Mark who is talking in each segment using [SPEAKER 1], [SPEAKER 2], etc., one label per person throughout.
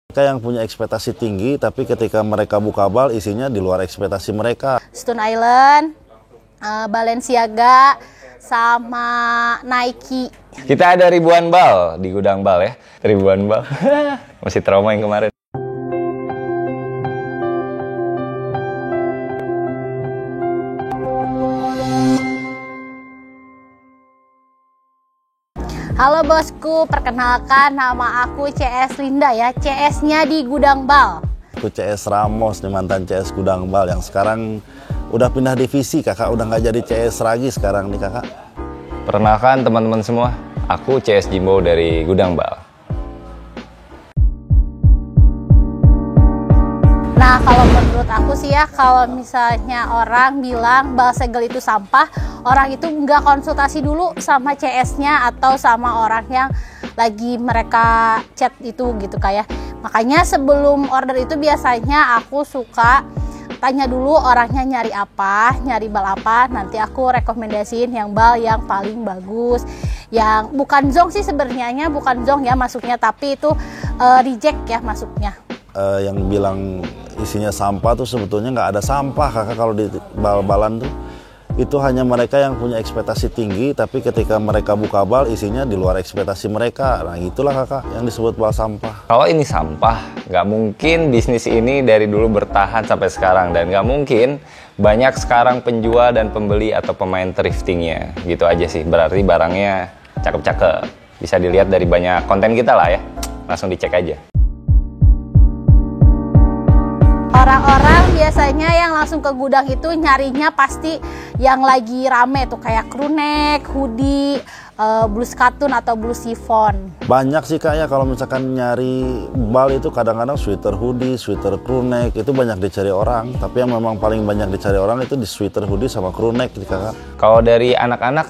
[SPEAKER 1] Mereka yang punya ekspektasi tinggi, tapi ketika mereka buka bal, isinya di luar ekspektasi mereka.
[SPEAKER 2] Stone Island, Balenciaga, sama Nike.
[SPEAKER 3] Kita ada ribuan bal di gudang bal ya. Ribuan bal. Masih trauma yang kemarin.
[SPEAKER 2] Halo bosku, perkenalkan nama aku CS Linda ya. CS-nya di Gudang Bal.
[SPEAKER 1] Aku CS Ramos nih, mantan CS Gudang Bal yang sekarang udah pindah divisi kakak, udah nggak jadi CS lagi sekarang nih kakak.
[SPEAKER 3] Perkenalkan teman-teman semua, aku CS Jimbo dari Gudang Bal.
[SPEAKER 2] Nah, kalau menurut aku sih ya, kalau misalnya orang bilang bal segel itu sampah, orang itu nggak konsultasi dulu sama CS-nya atau sama orang yang lagi mereka chat itu gitu kayak. Makanya sebelum order itu biasanya aku suka tanya dulu orangnya nyari apa, nyari bal apa, nanti aku rekomendasiin yang bal yang paling bagus. Yang bukan zong sih sebenarnya, bukan zong ya masuknya, tapi itu reject ya masuknya.
[SPEAKER 1] Yang bilang isinya sampah tuh sebetulnya nggak ada sampah kakak kalau di bal-balan tuh. Itu hanya mereka yang punya ekspektasi tinggi, tapi ketika mereka buka bal, isinya di luar ekspektasi mereka. Nah itulah kakak yang disebut bal sampah.
[SPEAKER 3] Kalau ini sampah, nggak mungkin bisnis ini dari dulu bertahan sampai sekarang. Dan nggak mungkin banyak sekarang penjual dan pembeli atau pemain thriftingnya. Gitu aja sih, berarti barangnya cakep-cakep. Bisa dilihat dari banyak konten kita lah ya. Langsung dicek aja.
[SPEAKER 2] Orang-orang biasanya yang langsung ke gudang itu nyarinya pasti yang lagi rame tuh kayak crew neck, hoodie, blus katun atau blus chiffon.
[SPEAKER 1] Banyak sih kak ya kalau misalkan nyari bal itu kadang-kadang sweater hoodie, sweater crew neck itu banyak dicari orang. Tapi yang memang paling banyak dicari orang itu di sweater hoodie sama crew neck nih kakak.
[SPEAKER 3] Kalau dari anak-anak,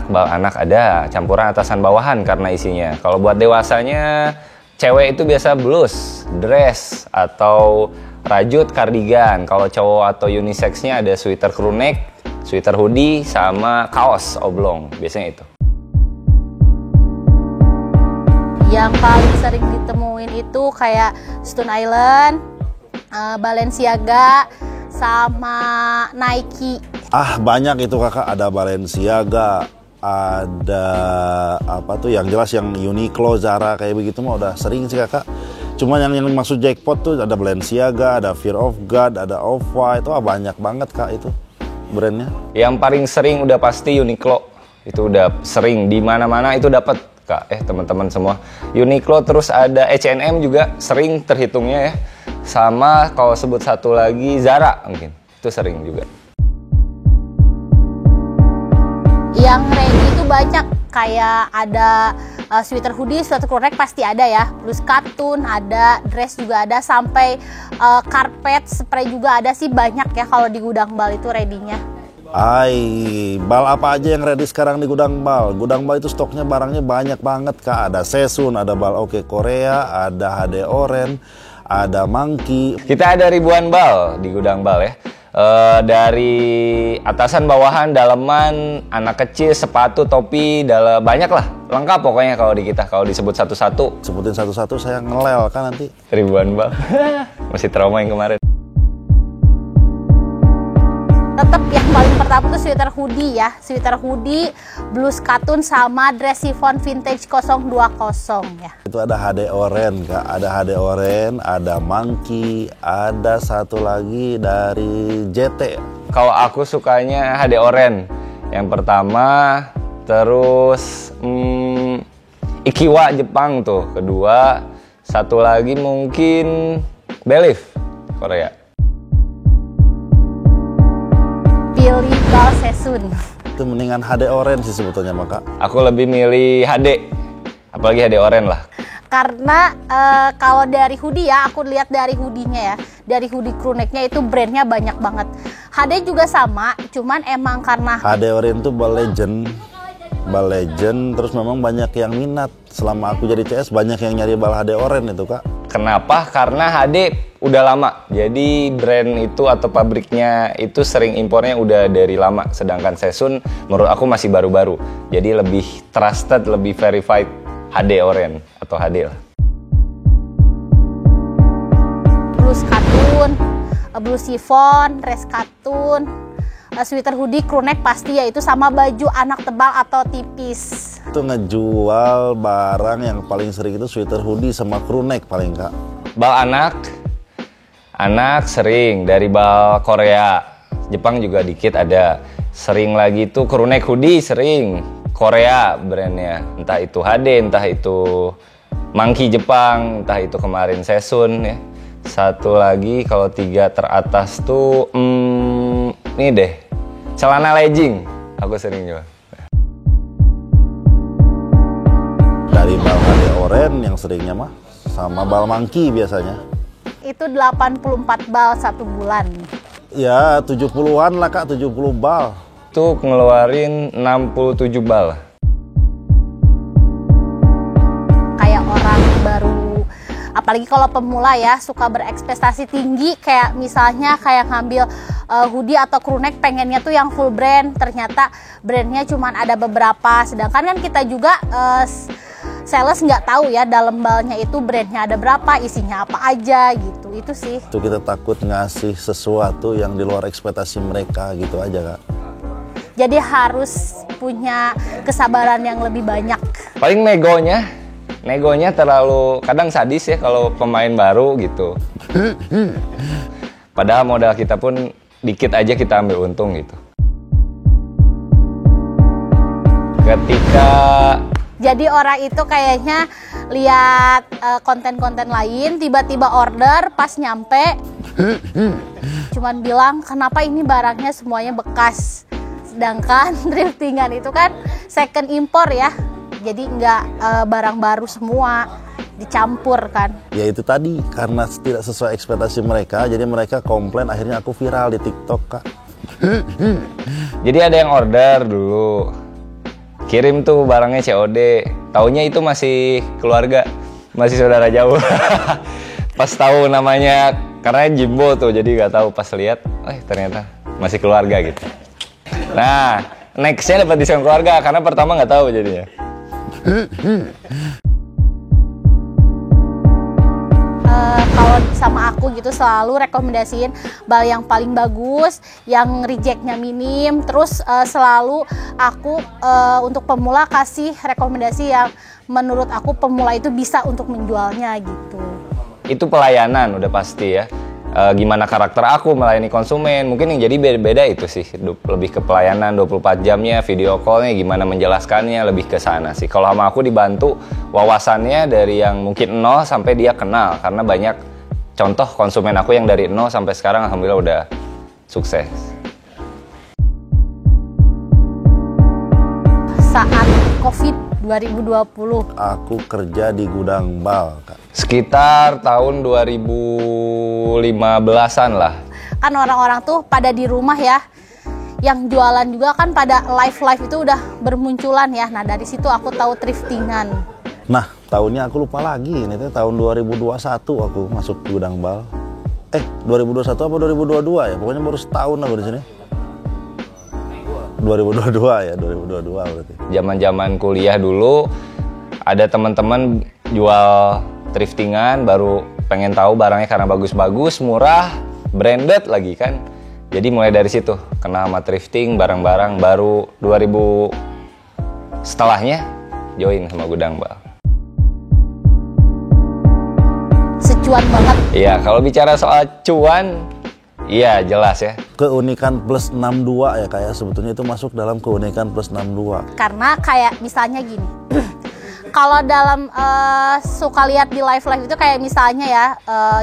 [SPEAKER 3] bal anak ada campuran atasan bawahan karena isinya. Kalau buat dewasanya, cewek itu biasa blus, dress atau rajut, kardigan. Kalau cowok atau unisex-nya ada sweater crew neck, sweater hoodie, sama kaos oblong. Biasanya itu.
[SPEAKER 2] Yang paling sering ditemuin itu kayak Stone Island, Balenciaga, sama Nike.
[SPEAKER 1] Banyak itu kakak, ada Balenciaga, ada apa tuh yang jelas yang Uniqlo, Zara kayak begitu mah udah sering sih kakak. Cuma yang masuk jackpot tuh ada Balenciaga, ada Fear of God, ada Off-White, itu banyak banget kak itu brandnya.
[SPEAKER 3] Yang paling sering udah pasti Uniqlo, itu udah sering di mana-mana itu dapat kak. Teman-teman semua, Uniqlo, terus ada H&M juga sering terhitungnya ya. Sama kalau sebut satu lagi Zara mungkin itu sering juga.
[SPEAKER 2] Yang ready itu banyak kayak ada sweater hoodie, sweater crew neck pasti ada ya, blus katun ada, dress juga ada, sampai karpet, spray juga ada sih, banyak ya kalau di gudang bal itu ready-nya.
[SPEAKER 1] Bal apa aja yang ready sekarang di gudang bal? Gudang bal itu stoknya barangnya banyak banget kak. Ada Sessun, ada bal oke Korea, ada HD Oren, ada Monkey.
[SPEAKER 3] Kita ada ribuan bal di gudang bal ya. Dari atasan, bawahan, daleman, anak kecil, sepatu, topi, banyak lah, lengkap pokoknya kalau di kita. Kalau disebut satu-satu,
[SPEAKER 1] sebutin satu-satu saya ngelel kan nanti.
[SPEAKER 3] Ribuan bal. Masih trauma yang kemarin.
[SPEAKER 2] Tetap yang paling pertama tuh sweater hoodie ya, sweater hoodie, blus katun sama dress chiffon vintage 020 ya.
[SPEAKER 1] Itu ada HD Oren kak, ada HD Oren, ada Monkey, ada satu lagi dari JT.
[SPEAKER 3] Kalau aku sukanya HD Oren yang pertama, terus Ikiwa Jepang tuh kedua, satu lagi mungkin Belif Korea.
[SPEAKER 2] Pilih bal Sessun.
[SPEAKER 1] Itu mendingan HD Oren sih sebetulnya maka.
[SPEAKER 3] Aku lebih milih HD, apalagi HD Oren lah.
[SPEAKER 2] Karena kalau dari hoodie ya, aku lihat dari hoodie-nya ya, dari hoodie crew neck-nya itu brandnya banyak banget. HD juga sama, cuman emang karena
[SPEAKER 1] HD Oren tuh bal legend, terus memang banyak yang minat. Selama aku jadi CS banyak yang nyari bal HD Oren itu kak.
[SPEAKER 3] Kenapa? Karena HD udah lama, jadi brand itu atau pabriknya itu sering impornya udah dari lama. Sedangkan Sessun menurut aku masih baru-baru, jadi lebih trusted, lebih verified HD Oren atau HD lah.
[SPEAKER 2] katun, blue chiffon, dress katun, sweater hoodie, crew neck pasti ya, itu sama baju anak tebal atau tipis.
[SPEAKER 1] Itu ngejual barang yang paling sering itu sweater hoodie sama crew neck paling Kak.
[SPEAKER 3] Bal anak sering dari bal Korea, Jepang juga dikit ada. Sering lagi tuh crew neck hoodie sering Korea brandnya, entah itu HD, entah itu Monkey Jepang, entah itu kemarin Sesun ya. Satu lagi kalau 3 teratas tuh ini deh, celana legging aku sering jual.
[SPEAKER 1] Dari bal HD Oren yang seringnya mah sama bal Monkey biasanya.
[SPEAKER 2] Itu 84 bal 1 bulan.
[SPEAKER 1] Ya 70-an lah Kak, 70 bal.
[SPEAKER 3] Tuh ngeluarin 67 bal.
[SPEAKER 2] Kayak orang baru, apalagi kalau pemula ya, suka berekspektasi tinggi, kayak misalnya kayak ngambil hoodie atau crew neck, pengennya tuh yang full brand, ternyata brandnya cuman ada beberapa, sedangkan kan kita juga sales nggak tahu ya dalam balnya itu brandnya ada berapa, isinya apa aja gitu. Itu sih.
[SPEAKER 1] Itu kita takut ngasih sesuatu yang di luar ekspektasi mereka gitu aja Kak.
[SPEAKER 2] Jadi harus punya kesabaran yang lebih banyak.
[SPEAKER 3] Paling negonya terlalu kadang sadis ya kalau pemain baru gitu. Padahal modal kita pun dikit aja kita ambil untung gitu. Ketika
[SPEAKER 2] Jadi orang itu kayaknya lihat konten-konten lain, tiba-tiba order, pas nyampe cuman bilang kenapa ini barangnya semuanya bekas. Sedangkan thriftingan itu kan second impor ya, jadi nggak barang baru semua, dicampur kan.
[SPEAKER 1] Ya itu tadi, karena tidak sesuai ekspektasi mereka, jadi mereka komplain, akhirnya aku viral di TikTok Kak.
[SPEAKER 3] jadi ada yang order dulu, kirim tuh barangnya COD, taunya itu masih keluarga, masih saudara jauh. Pas tahu namanya, karena Jimbo tuh, jadi nggak tahu, pas lihat, ternyata masih keluarga gitu. Nah, nextnya dapat diskon keluarga, karena pertama nggak tahu jadinya.
[SPEAKER 2] Kalau sama aku gitu selalu rekomendasiin bal yang paling bagus, yang rejectnya minim, terus selalu aku untuk pemula kasih rekomendasi yang menurut aku pemula itu bisa untuk menjualnya gitu.
[SPEAKER 3] Itu pelayanan udah pasti ya. Gimana karakter aku melayani konsumen, mungkin yang jadi beda-beda itu sih, lebih ke pelayanan 24 jamnya, video callnya, gimana menjelaskannya, lebih ke sana sih. Kalau sama aku dibantu wawasannya dari yang mungkin 0 sampai dia kenal, karena banyak contoh konsumen aku yang dari 0 sampai sekarang alhamdulillah udah sukses.
[SPEAKER 2] Saat COVID 2020
[SPEAKER 1] Aku kerja di gudang bal Kak.
[SPEAKER 3] Sekitar tahun 2015-an lah.
[SPEAKER 2] kan orang-orang tuh pada di rumah ya, yang jualan juga kan pada live itu udah bermunculan ya. Nah dari situ aku tahu thriftingan.
[SPEAKER 1] Nah tahunnya aku lupa lagi, ini tuh tahun 2021 aku masuk gudang bal. 2021 apa 2022 ya, pokoknya baru setahun aku di sini. 2022 ya, 2022 berarti.
[SPEAKER 3] Zaman-zaman kuliah dulu ada teman-teman jual thriftingan, baru pengen tahu barangnya karena bagus-bagus, murah, branded lagi kan. Jadi mulai dari situ kenal sama thrifting, barang-barang, baru 2000 setelahnya join sama gudang bal.
[SPEAKER 2] Secuan banget.
[SPEAKER 3] Iya, kalau bicara soal cuan, iya jelas ya.
[SPEAKER 1] Keunikan plus 62 ya kayak sebetulnya itu masuk dalam keunikan plus 62.
[SPEAKER 2] Karena kayak misalnya gini, kalau dalam suka lihat di live itu kayak misalnya ya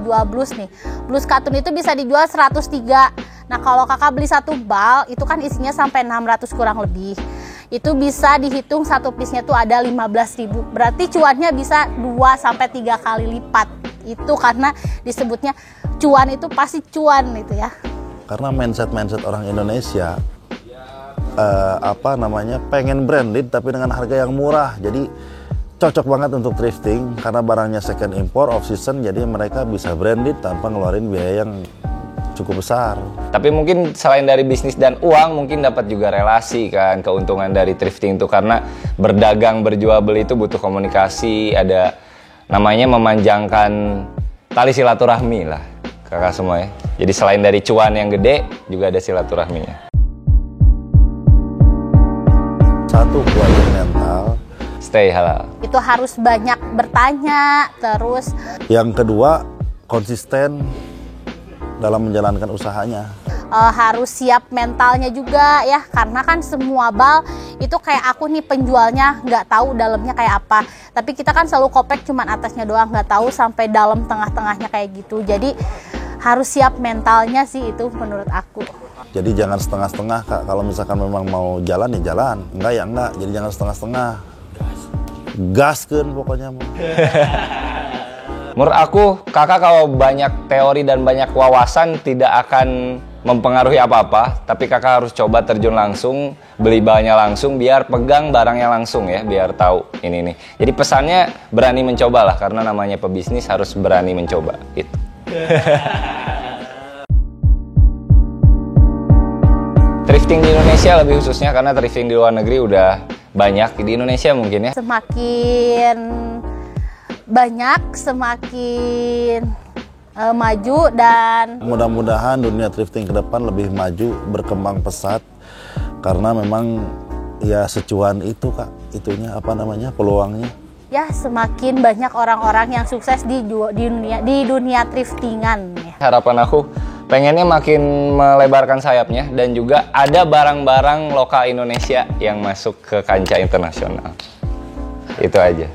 [SPEAKER 2] jual blus nih, blus katun itu bisa dijual 103. Nah kalau kakak beli satu bal itu kan isinya sampai 600 kurang lebih, itu bisa dihitung satu piece-nya tuh ada 15.000, berarti cuannya bisa 2-3 kali lipat. Itu karena disebutnya cuan, itu pasti cuan itu ya.
[SPEAKER 1] Karena mindset orang Indonesia pengen branded tapi dengan harga yang murah, jadi cocok banget untuk thrifting karena barangnya second import off season, jadi mereka bisa branded tanpa ngeluarin biaya yang cukup besar.
[SPEAKER 3] Tapi mungkin selain dari bisnis dan uang, mungkin dapat juga relasi kan, keuntungan dari thrifting itu, karena berdagang berjual beli itu butuh komunikasi, ada namanya memanjangkan tali silaturahmi lah. kakak semua ya. Jadi selain dari cuan yang gede, juga ada silaturahminya.
[SPEAKER 1] Satu, kuatin mental.
[SPEAKER 3] Stay halal.
[SPEAKER 2] Itu harus banyak bertanya, terus
[SPEAKER 1] Yang kedua, konsisten dalam menjalankan usahanya.
[SPEAKER 2] harus siap mentalnya juga ya, karena kan semua bal itu kayak aku nih penjualnya nggak tahu dalamnya kayak apa, tapi kita kan selalu kopek cuman atasnya doang, nggak tahu sampai dalam tengah-tengahnya kayak gitu. Jadi harus siap mentalnya sih, itu menurut aku.
[SPEAKER 1] Jadi jangan setengah-setengah Kak, kalau misalkan memang mau jalan ya jalan, enggak ya enggak, jadi jangan setengah-setengah. Gaskeun pokoknya.
[SPEAKER 3] Menurut aku, kakak kalau banyak teori dan banyak wawasan tidak akan mempengaruhi apa-apa, tapi kakak harus coba terjun langsung, beli bahannya langsung, biar pegang barangnya langsung ya, biar tahu ini nih. Jadi pesannya berani mencoba lah, karena namanya pebisnis harus berani mencoba. Gitu. Thrifting di Indonesia lebih khususnya, karena thrifting di luar negeri udah banyak, di Indonesia mungkin ya.
[SPEAKER 2] Semakin banyak, semakin maju, dan
[SPEAKER 1] Mudah-mudahan dunia thrifting ke depan lebih maju, berkembang pesat, karena memang ya secuan itu Kak, itunya apa namanya, peluangnya.
[SPEAKER 2] ya semakin banyak orang-orang yang sukses di dunia thriftingan ya.
[SPEAKER 3] Harapan aku pengennya makin melebarkan sayapnya, dan juga ada barang-barang lokal Indonesia yang masuk ke kancah internasional. Itu aja.